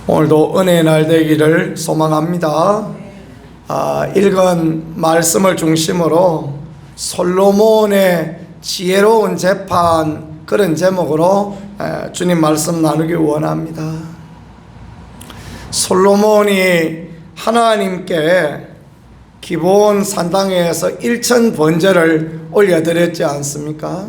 오늘도 은혜의 날 되기를 소망합니다. 읽은 말씀을 중심으로 솔로몬의 지혜로운 재판, 그런 제목으로 주님 말씀 나누기 원합니다. 솔로몬이 하나님께 기본 산당에서 1천 번제를 올려드렸지 않습니까?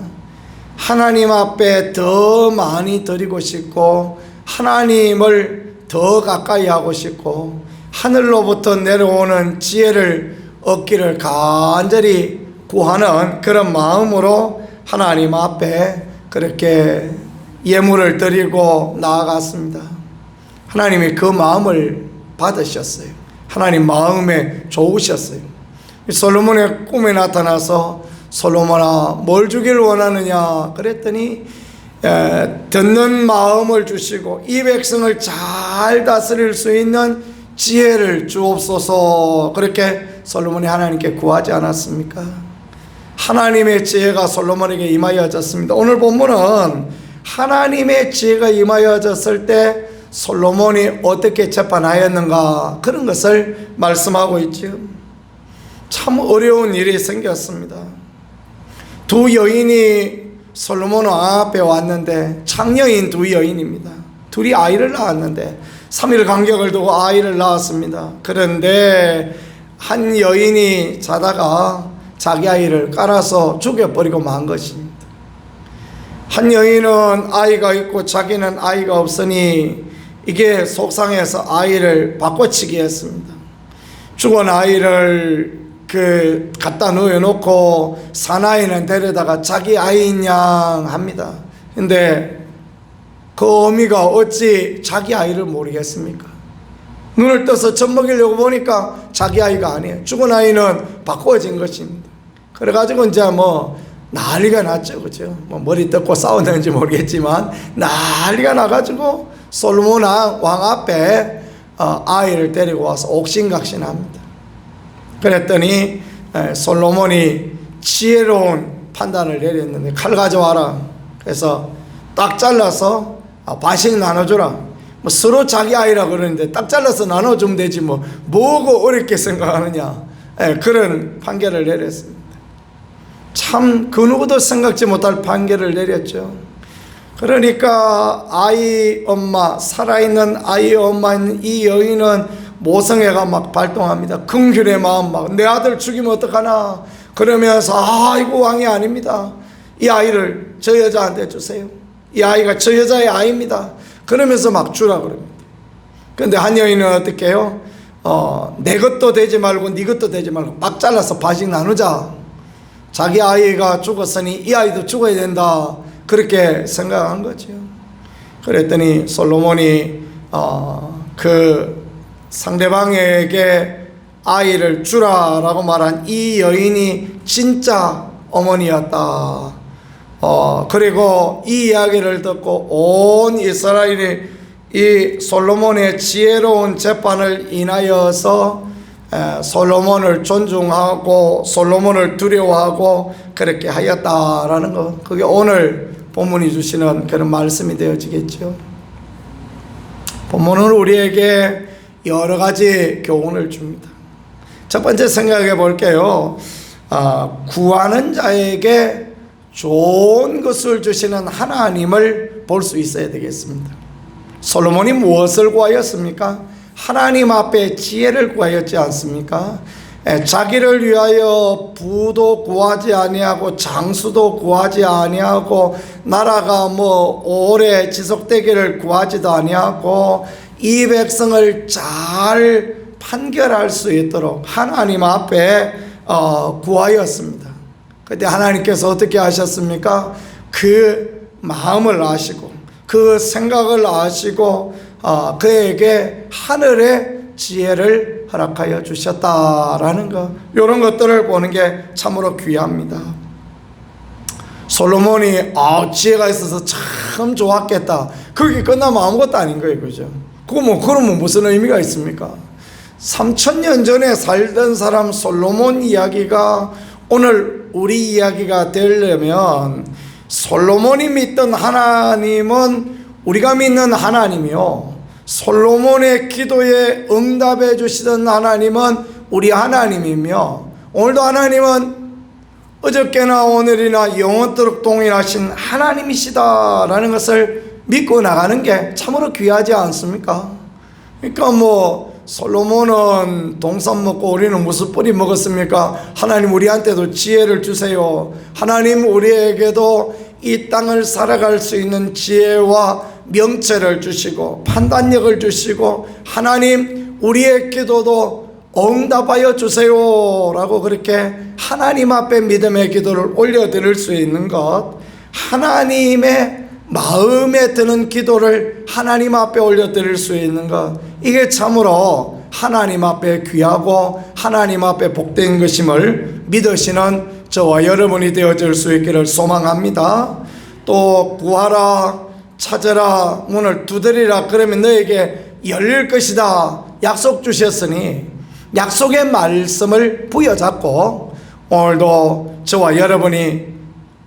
하나님 앞에 더 많이 드리고 싶고, 하나님을 더 가까이 하고 싶고, 하늘로부터 내려오는 지혜를 얻기를 간절히 구하는 그런 마음으로 하나님 앞에 그렇게 예물을 드리고 나아갔습니다. 하나님이 그 마음을 받으셨어요. 하나님 마음에 좋으셨어요. 솔로몬의 꿈에 나타나서 솔로몬아, 뭘 주기를 원하느냐 그랬더니 듣는 마음을 주시고 이 백성을 잘 다스릴 수 있는 지혜를 주옵소서, 그렇게 솔로몬이 하나님께 구하지 않았습니까? 하나님의 지혜가 솔로몬에게 임하여졌습니다. 오늘 본문은 하나님의 지혜가 임하여졌을 때 솔로몬이 어떻게 재판하였는가, 그런 것을 말씀하고 있죠. 참 어려운 일이 생겼습니다. 두 여인이 솔로몬 왕 앞에 왔는데, 창녀인 두 여인입니다. 둘이 아이를 낳았는데 3일 간격을 두고 아이를 낳았습니다. 그런데 한 여인이 자다가 자기 아이를 깔아서 죽여버리고 만 것입니다. 한 여인은 아이가 있고 자기는 아이가 없으니 이게 속상해서 아이를 바꿔치기 했습니다. 죽은 아이를 갖다 누워놓고 사나이는 데려다가 자기 아이인 양 합니다. 근데 그 어미가 어찌 자기 아이를 모르겠습니까? 눈을 떠서 젖먹이려고 보니까 자기 아이가 아니에요. 죽은 아이는 바꿔진 것입니다. 그래가지고 이제 난리가 났죠. 그죠? 머리 뜯고 싸웠는지 모르겠지만 난리가 나가지고 솔로몬 왕 앞에 아이를 데리고 와서 옥신각신합니다. 그랬더니 솔로몬이 지혜로운 판단을 내렸는데, 칼 가져와라. 그래서 딱 잘라서 반씩 나눠주라. 서로 자기 아이라 그러는데 딱 잘라서 나눠주면 되지 뭐고 어렵게 생각하느냐, 그런 판결을 내렸습니다. 참 그 누구도 생각지 못할 판결을 내렸죠. 그러니까 아이 엄마, 살아있는 아이 엄마인 이 여인은 모성애가 막 발동합니다. 긍휼의 마음, 내 아들 죽이면 어떡하나 그러면서 아이고 왕이 아닙니다, 이 아이를 저 여자한테 주세요, 이 아이가 저 여자의 아이입니다, 그러면서 막 주라 그럽니다. 그런데 한 여인은 어떻게 해요? 내 것도 되지 말고 네 것도 되지 말고 막 잘라서 반씩 나누자. 자기 아이가 죽었으니 이 아이도 죽어야 된다, 그렇게 생각한 거죠. 그랬더니 솔로몬이 그 상대방에게 아이를 주라라고 말한 이 여인이 진짜 어머니였다. 그리고 이 이야기를 듣고 온 이스라엘이 이 솔로몬의 지혜로운 재판을 인하여서 솔로몬을 존중하고 솔로몬을 두려워하고 그렇게 하였다라는 것, 그게 오늘 본문이 주시는 그런 말씀이 되어지겠죠. 본문은 우리에게 여러 가지 교훈을 줍니다. 첫 번째 생각해 볼게요. 구하는 자에게 좋은 것을 주시는 하나님을 볼 수 있어야 되겠습니다. 솔로몬이 무엇을 구하였습니까? 하나님 앞에 지혜를 구하였지 않습니까? 자기를 위하여 부도 구하지 아니하고 장수도 구하지 아니하고 나라가 오래 지속되기를 구하지도 아니하고 이 백성을 잘 판결할 수 있도록 하나님 앞에 구하였습니다. 그때 하나님께서 어떻게 하셨습니까? 그 마음을 아시고 그 생각을 아시고 그에게 하늘의 지혜를 허락하여 주셨다라는 것, 이런 것들을 보는 게 참으로 귀합니다. 솔로몬이 지혜가 있어서 참 좋았겠다, 그게 끝나면 아무것도 아닌 거예요. 그죠? 그러면 무슨 의미가 있습니까? 3000년 전에 살던 사람 솔로몬 이야기가 오늘 우리 이야기가 되려면 솔로몬이 믿던 하나님은 우리가 믿는 하나님이요, 솔로몬의 기도에 응답해 주시던 하나님은 우리 하나님이며, 오늘도 하나님은 어저께나 오늘이나 영원토록 동일하신 하나님이시다라는 것을 믿고 나가는 게 참으로 귀하지 않습니까? 그러니까 솔로몬은 동산 먹고 우리는 무슨 뿌리 먹었습니까? 하나님 우리한테도 지혜를 주세요. 하나님 우리에게도 이 땅을 살아갈 수 있는 지혜와 명철을 주시고 판단력을 주시고, 하나님 우리의 기도도 응답하여 주세요 라고 그렇게 하나님 앞에 믿음의 기도를 올려드릴 수 있는 것, 하나님의 마음에 드는 기도를 하나님 앞에 올려드릴 수 있는 것, 이게 참으로 하나님 앞에 귀하고 하나님 앞에 복된 것임을 믿으시는 저와 여러분이 되어질 수 있기를 소망합니다. 또 구하라, 찾으라, 문을 두드리라, 그러면 너에게 열릴 것이다 약속 주셨으니 약속의 말씀을 부여잡고, 오늘도 저와 여러분이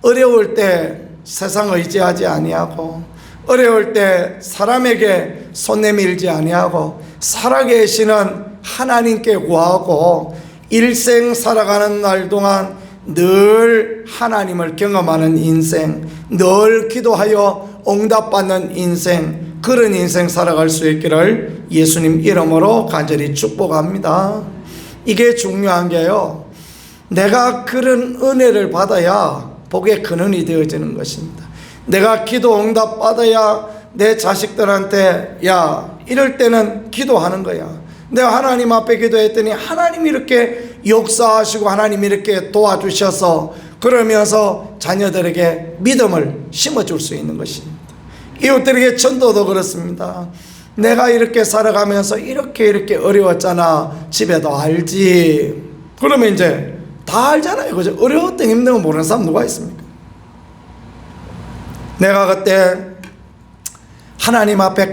어려울 때 세상 의지하지 아니하고, 어려울 때 사람에게 손 내밀지 아니하고, 살아계시는 하나님께 구하고 일생 살아가는 날 동안 늘 하나님을 경험하는 인생, 늘 기도하여 응답받는 인생, 그런 인생 살아갈 수 있기를 예수님 이름으로 간절히 축복합니다. 이게 중요한 게요, 내가 그런 은혜를 받아야 복의 근원이 되어지는 것입니다. 내가 기도 응답 받아야 내 자식들한테 야 이럴 때는 기도하는 거야. 내가 하나님 앞에 기도했더니 하나님이 이렇게 역사하시고 하나님이 이렇게 도와주셔서, 그러면서 자녀들에게 믿음을 심어줄 수 있는 것입니다. 이웃들에게 전도도 그렇습니다. 내가 이렇게 살아가면서 이렇게 어려웠잖아, 집에도 알지. 그러면 이제 다 알잖아요, 그죠? 어려웠던 힘든 거 모르는 사람 누가 있습니까? 내가 그때 하나님 앞에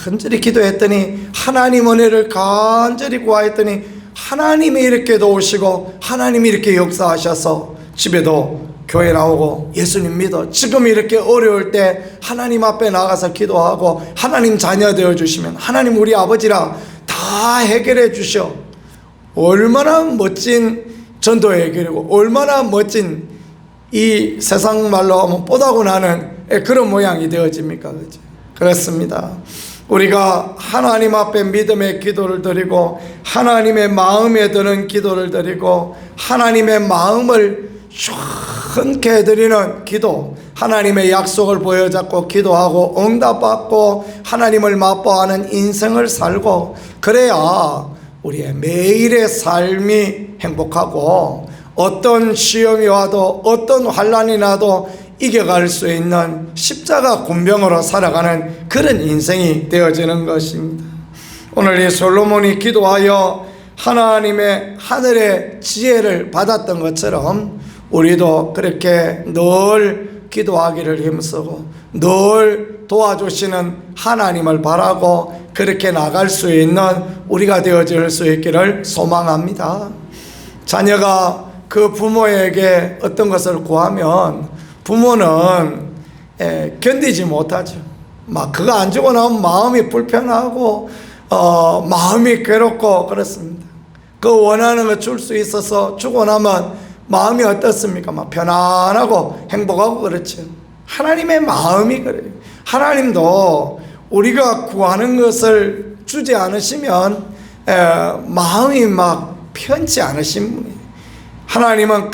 간절히 기도했더니, 하나님 은혜를 간절히 구하였더니 하나님이 이렇게 도우시고 하나님이 이렇게 역사하셔서 집에도 교회 나오고 예수님 믿어. 지금 이렇게 어려울 때 하나님 앞에 나가서 기도하고 하나님 자녀 되어주시면 하나님 우리 아버지라 다 해결해 주셔. 얼마나 멋진 전도 해결이고 얼마나 멋진, 이 세상 말로 하면 뽀다고 나는 그런 모양이 되어집니까? 그렇죠? 그렇습니다. 우리가 하나님 앞에 믿음의 기도를 드리고 하나님의 마음에 드는 기도를 드리고 하나님의 마음을 시원케 드리는 기도, 하나님의 약속을 보여잡고 기도하고 응답받고 하나님을 맛보아하는 인생을 살고, 그래야 우리의 매일의 삶이 행복하고 어떤 시험이 와도 어떤 환난이 나도 이겨갈 수 있는 십자가 군병으로 살아가는 그런 인생이 되어지는 것입니다. 오늘 이 솔로몬이 기도하여 하나님의 하늘의 지혜를 받았던 것처럼 우리도 그렇게 늘 기도하기를 힘쓰고 늘 도와주시는 하나님을 바라고 그렇게 나갈 수 있는 우리가 되어질 수 있기를 소망합니다. 자녀가 그 부모에게 어떤 것을 구하면 부모는 견디지 못하죠. 막 그거 안 주고 나면 마음이 불편하고 마음이 괴롭고 그렇습니다. 그 원하는 거 줄 수 있어서 주고 나면 마음이 어떻습니까? 막 편안하고 행복하고 그렇죠. 하나님의 마음이 그래요. 하나님도 우리가 구하는 것을 주지 않으시면 마음이 막 편치 않으신 분이에요. 하나님은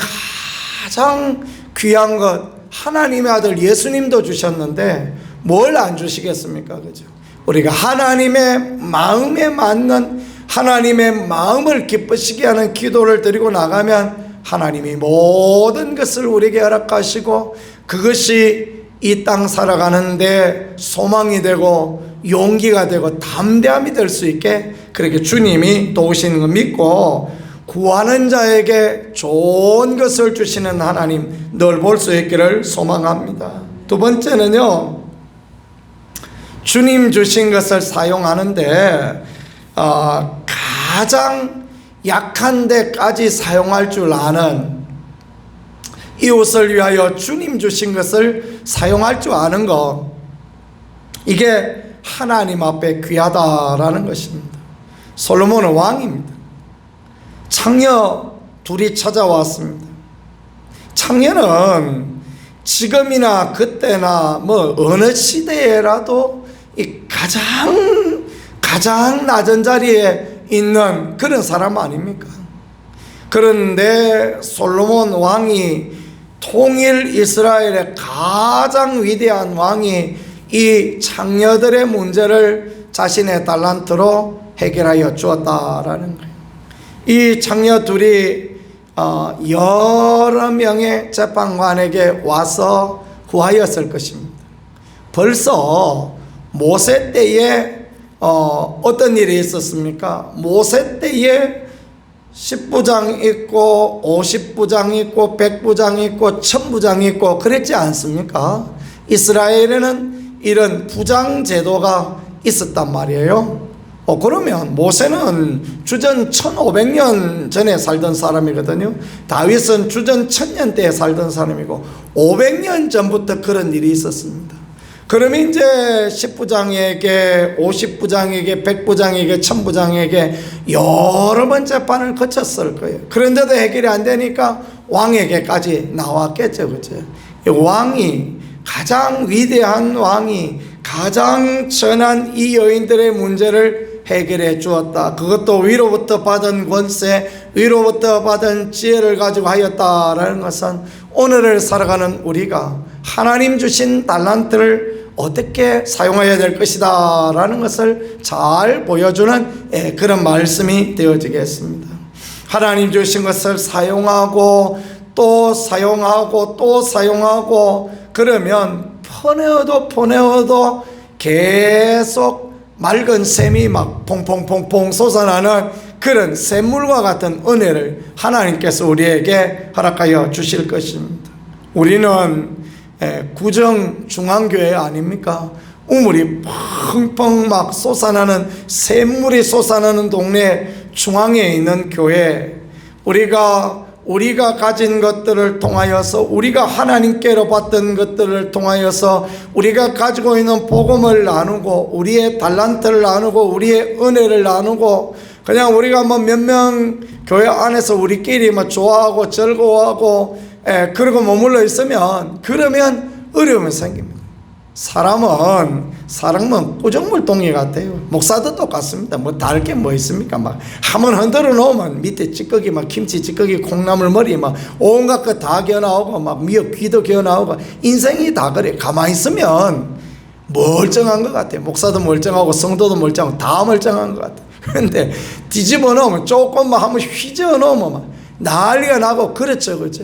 가장 귀한 것, 하나님의 아들 예수님도 주셨는데 뭘 안 주시겠습니까? 그죠? 우리가 하나님의 마음에 맞는, 하나님의 마음을 기쁘시게 하는 기도를 드리고 나가면 하나님이 모든 것을 우리에게 허락하시고 그것이 이 땅 살아가는데 소망이 되고 용기가 되고 담대함이 될 수 있게 그렇게 주님이 도우시는 거 믿고 구하는 자에게 좋은 것을 주시는 하나님 늘 볼 수 있기를 소망합니다. 두 번째는요, 주님 주신 것을 사용하는데 가장 약한 데까지 사용할 줄 아는, 이웃을 위하여 주님 주신 것을 사용할 줄 아는 것, 이게 하나님 앞에 귀하다라는 것입니다. 솔로몬은 왕입니다. 창녀 둘이 찾아왔습니다. 창녀는 지금이나 그때나 뭐 어느 시대에라도 이 가장 낮은 자리에 있는 그런 사람 아닙니까? 그런데 솔로몬 왕이 통일 이스라엘의 가장 위대한 왕이 이 창녀들의 문제를 자신의 달란트로 해결하여 주었다라는 거예요. 이 창녀 둘이 여러 명의 재판관에게 와서 구하였을 것입니다. 벌써 모세 때에 어떤 일이 있었습니까? 모세 때에 10부장 있고 50부장 있고 100부장 있고 1000부장 있고 그랬지 않습니까? 이스라엘에는 이런 부장 제도가 있었단 말이에요. 그러면 모세는 주전 1500년 전에 살던 사람이거든요. 다윗은 주전 1000년 때에 살던 사람이고 500년 전부터 그런 일이 있었습니다. 그러면 이제 10부장에게 50부장에게 100부장에게 1000부장에게 여러 번 재판을 거쳤을 거예요. 그런데도 해결이 안 되니까 왕에게까지 나왔겠죠. 그죠? 왕이, 가장 위대한 왕이 가장 천한 이 여인들의 문제를 해결해 주었다. 그것도 위로부터 받은 권세, 위로부터 받은 지혜를 가지고 하였다라는 것은 오늘을 살아가는 우리가 하나님 주신 달란트를 어떻게 사용해야 될 것이다 라는 것을 잘 보여주는 그런 말씀이 되어지겠습니다. 하나님 주신 것을 사용하고 또 사용하고 또 사용하고 그러면 퍼내어도 계속 맑은 샘이 막 퐁퐁퐁퐁 솟아나는 그런 샘물과 같은 은혜를 하나님께서 우리에게 허락하여 주실 것입니다. 우리는 구정 중앙교회 아닙니까? 우물이 펑펑 막 솟아나는 샘물이 솟아나는 동네 중앙에 있는 교회, 우리가 가진 것들을 통하여서 우리가 하나님께로 받던 것들을 통하여서 우리가 가지고 있는 복음을 나누고 우리의 달란트를 나누고 우리의 은혜를 나누고 그냥 우리가 뭐 몇 명 교회 안에서 우리끼리 뭐 좋아하고 즐거워하고 그러고 머물러 있으면 그러면 어려움이 생깁니다. 사람은 꾸정물동이 같아요. 목사도 똑같습니다. 뭐 다를 게 뭐 있습니까? 막 한번 흔들어 놓으면 밑에 찌꺼기 막 김치 찌꺼기 콩나물 머리 막 온갖 거 다 기어 나오고 막 미역 귀도 기어 나오고 인생이 다 그래. 가만히 있으면 멀쩡한 것 같아요. 목사도 멀쩡하고 성도도 멀쩡하고 다 멀쩡한 것 같아요. 그런데 뒤집어 놓으면 조금만 한번 휘저어 놓으면 막 난리가 나고 그렇죠, 그죠?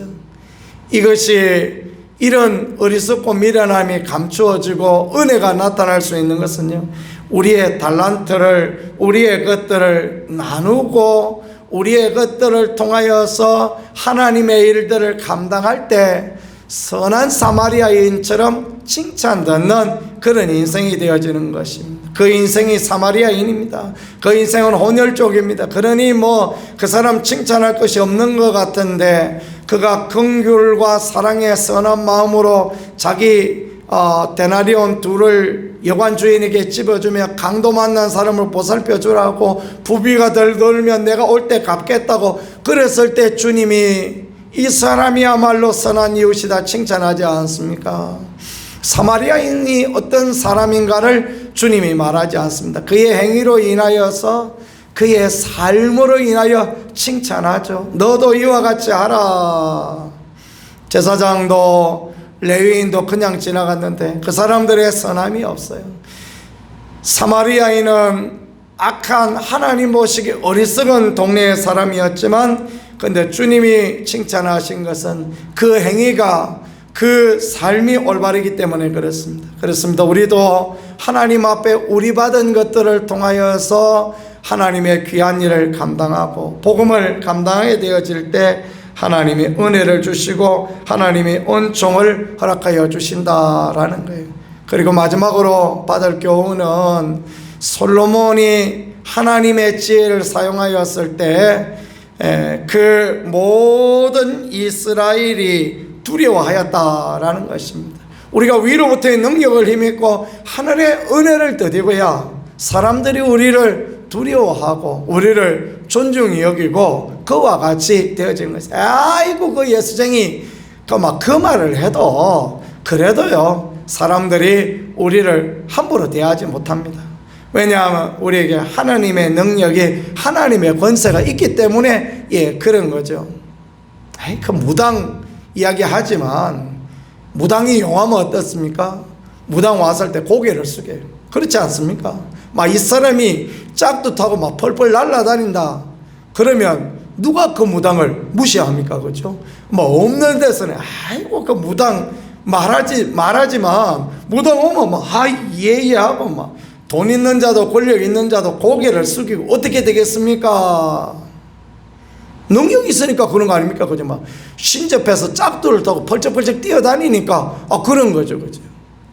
이것이 이런 어리석고 미련함이 감추어지고 은혜가 나타날 수 있는 것은요, 우리의 달란트를, 우리의 것들을 나누고 우리의 것들을 통하여서 하나님의 일들을 감당할 때 선한 사마리아인처럼 칭찬 듣는 그런 인생이 되어지는 것입니다. 그 인생이 사마리아인입니다. 그 인생은 혼혈족입니다. 그러니 뭐 그 사람 칭찬할 것이 없는 것 같은데 그가 긍휼과 사랑의 선한 마음으로 자기 데나리온 둘을 여관 주인에게 집어주며 강도 만난 사람을 보살펴 주라고 부비가 덜 돌면 내가 올 때 갚겠다고 그랬을 때 주님이 이 사람이야말로 선한 이웃이다 칭찬하지 않습니까? 사마리아인이 어떤 사람인가를 주님이 말하지 않습니다. 그의 행위로 인하여서 그의 삶으로 인하여 칭찬하죠. 너도 이와 같이 하라. 제사장도 레위인도 그냥 지나갔는데 그 사람들의 선함이 없어요. 사마리아인은 악한 하나님 모시기 어리석은 동네의 사람이었지만 근데 주님이 칭찬하신 것은 그 행위가 그 삶이 올바르기 때문에 그렇습니다. 우리도 하나님 앞에 우리 받은 것들을 통하여서 하나님의 귀한 일을 감당하고 복음을 감당하게 되어질 때 하나님이 은혜를 주시고 하나님이 은총을 허락하여 주신다라는 거예요. 그리고 마지막으로 받을 교훈은 솔로몬이 하나님의 지혜를 사용하였을 때 그 모든 이스라엘이 두려워하였다라는 것입니다. 우리가 위로부터의 능력을 힘입고 하늘의 은혜를 더입어야 사람들이 우리를 두려워하고 우리를 존중히 여기고 그와 같이 되어진 것이에요. 아이고 그 예수쟁이 그 말을 해도 그래도요 사람들이 우리를 함부로 대하지 못합니다. 왜냐하면 우리에게 하나님의 능력이 하나님의 권세가 있기 때문에 그런 거죠. 그 무당 이야기하지만 무당이 용하면 어떻습니까? 무당 왔을 때 고개를 숙여요. 그렇지 않습니까? 막 이 사람이 짝도 타고 막 펄펄 날아다닌다 그러면 누가 그 무당을 무시합니까? 그죠? 뭐 없는 데서는 아이고 그 무당 말하지만 무당 오면 막 예예 하고 막 돈 있는 자도 권력 있는 자도 고개를 숙이고 어떻게 되겠습니까? 능력이 있으니까 그런 거 아닙니까? 그죠? 막 신접해서 짝도를 타고 펄쩍펄쩍 뛰어다니니까 그런 거죠. 그죠?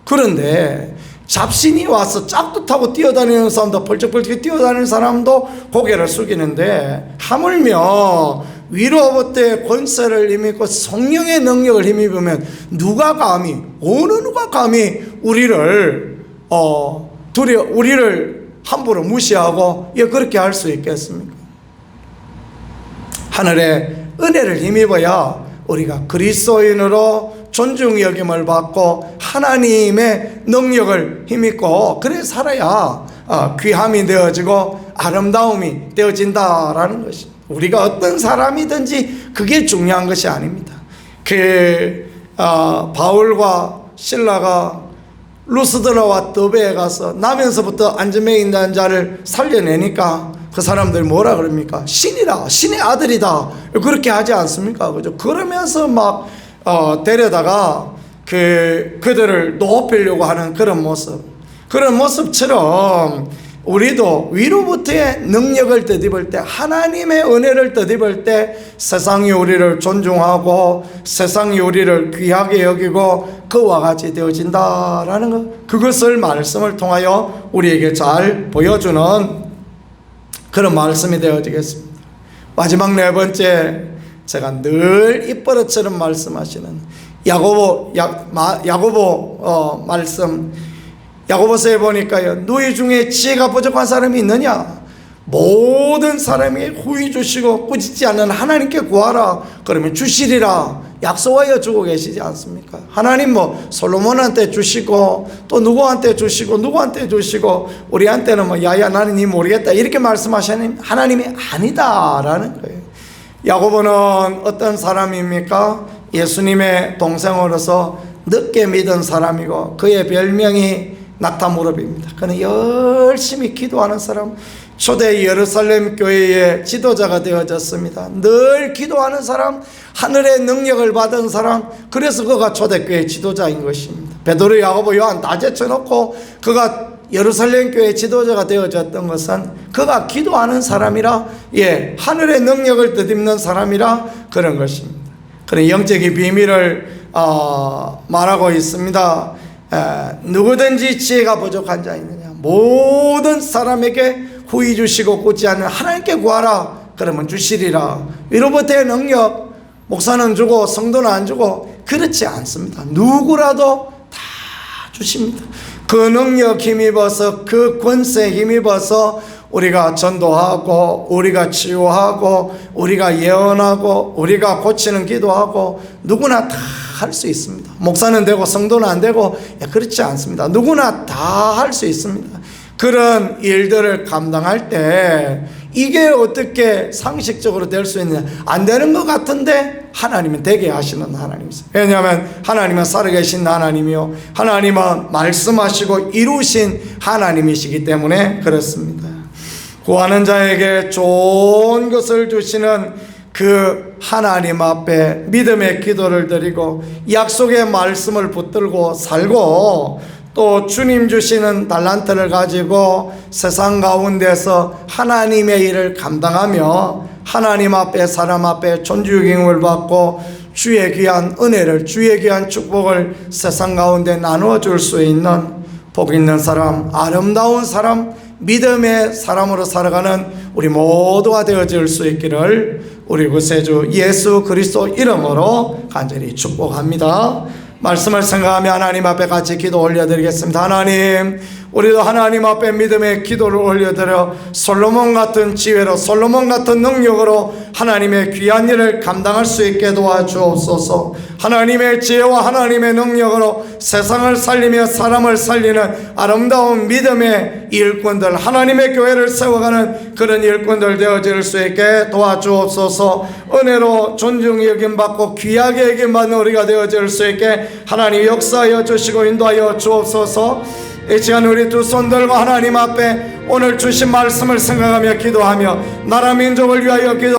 그런데 잡신이 와서 짝도 타고 뛰어다니는 사람도 펄쩍펄쩍 뛰어다니는 사람도 고개를 숙이는데 하물며 위로부터의 권세를 힘입고 성령의 능력을 힘입으면 누가 감히 우리를 우리를 함부로 무시하고 그렇게 할 수 있겠습니까? 하늘의 은혜를 힘입어야 우리가 그리스도인으로 존중 여김을 받고 하나님의 능력을 힘입고 그래 살아야 귀함이 되어지고 아름다움이 되어진다라는 것입니다. 우리가 어떤 사람이든지 그게 중요한 것이 아닙니다. 바울과 신라가 루스드라와 더베에 가서 나면서부터 안전에 있는 자를 살려내니까 그 사람들이 뭐라 그럽니까? 신이라, 신의 아들이다 그렇게 하지 않습니까? 그죠? 그러면서 막 데려다가 그들을 높이려고 하는 그런 모습처럼 우리도 위로부터의 능력을 덧입을 때 하나님의 은혜를 덧입을 때 세상이 우리를 존중하고 세상이 우리를 귀하게 여기고 그와 같이 되어진다라는 것, 그것을 말씀을 통하여 우리에게 잘 보여주는 그런 말씀이 되어지겠습니다. 마지막 네 번째, 제가 늘 입버릇처럼 말씀하시는 야고보 말씀, 야고보서에 보니까요, 너희 중에 지혜가 부족한 사람이 있느냐? 모든 사람에게 후히 주시고 꾸짖지 않는 하나님께 구하라. 그러면 주시리라 약속하여 주고 계시지 않습니까? 하나님 솔로몬한테 주시고 또 누구한테 주시고 우리한테는 야야 나는 니 모르겠다 이렇게 말씀하시는 하나님이 아니다라는 거예요. 야고보는 어떤 사람입니까? 예수님의 동생으로서 늦게 믿은 사람이고 그의 별명이 낙타무릎입니다. 그는 열심히 기도하는 사람, 초대 예루살렘 교회의 지도자가 되어졌습니다. 늘 기도하는 사람, 하늘의 능력을 받은 사람, 그래서 그가 초대교회 지도자인 것입니다. 베드로, 야고보, 요한 다 제쳐놓고 그가 예루살렘 교회 지도자가 되어졌던 것은 그가 기도하는 사람이라, 하늘의 능력을 덧입는 사람이라 그런 것입니다. 그런 영적인 비밀을 말하고 있습니다. 누구든지 지혜가 부족한 자 있느냐? 모든 사람에게 후히 주시고 꾸짖지 않는 하나님께 구하라. 그러면 주시리라. 위로부터의 능력, 목사는 주고 성도는 안 주고 그렇지 않습니다. 누구라도 다 주십니다. 그 능력 힘입어서, 그 권세 힘입어서 우리가 전도하고, 우리가 치유하고, 우리가 예언하고, 우리가 고치는 기도하고, 누구나 다 할 수 있습니다. 목사는 되고 성도는 안 되고 그렇지 않습니다. 누구나 다 할 수 있습니다. 그런 일들을 감당할 때 이게 어떻게 상식적으로 될 수 있느냐? 안 되는 것 같은데 하나님은 되게 하시는 하나님이세요. 왜냐하면 하나님은 살아계신 하나님이요, 하나님은 말씀하시고 이루신 하나님이시기 때문에 그렇습니다. 구하는 자에게 좋은 것을 주시는 그 하나님 앞에 믿음의 기도를 드리고 약속의 말씀을 붙들고 살고, 또 주님 주시는 달란트를 가지고 세상 가운데서 하나님의 일을 감당하며 하나님 앞에, 사람 앞에 존중을 받고 주의 귀한 은혜를, 주의 귀한 축복을 세상 가운데 나누어 줄 수 있는 복 있는 사람, 아름다운 사람, 믿음의 사람으로 살아가는 우리 모두가 되어질 수 있기를 우리 구세주 예수 그리스도 이름으로 간절히 축복합니다. 말씀을 생각하며 하나님 앞에 같이 기도 올려드리겠습니다. 하나님, 우리도 하나님 앞에 믿음의 기도를 올려드려 솔로몬 같은 지혜로, 솔로몬 같은 능력으로 하나님의 귀한 일을 감당할 수 있게 도와주옵소서. 하나님의 지혜와 하나님의 능력으로 세상을 살리며 사람을 살리는 아름다운 믿음의 일꾼들, 하나님의 교회를 세워가는 그런 일꾼들 되어질 수 있게 도와주옵소서. 은혜로 존중 여김받고 귀하게 여김받는 우리가 되어질 수 있게 하나님 역사하여 주시고 인도하여 주옵소서. 이 시간 우리 두 손 들고 하나님 앞에 오늘 주신 말씀을 생각하며 기도하며 나라 민족을 위하여 기도